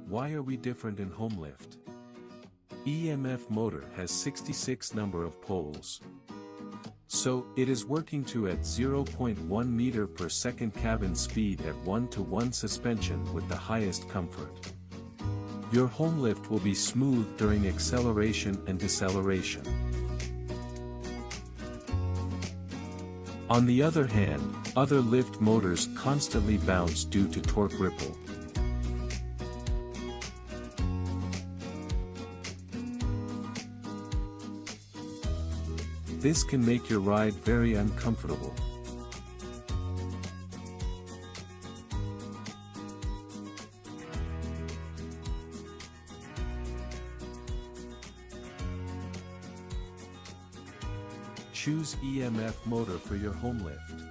Why are we different in home lift? EMF motor has 66 number of poles. So, it is working to at 0.1 meter per second cabin speed at 1-to-1 suspension with the highest comfort. Your home lift will be smooth during acceleration and deceleration. On the other hand, other lift motors constantly bounce due to torque ripple. This can make your ride very uncomfortable. Choose EMF motor for your home lift.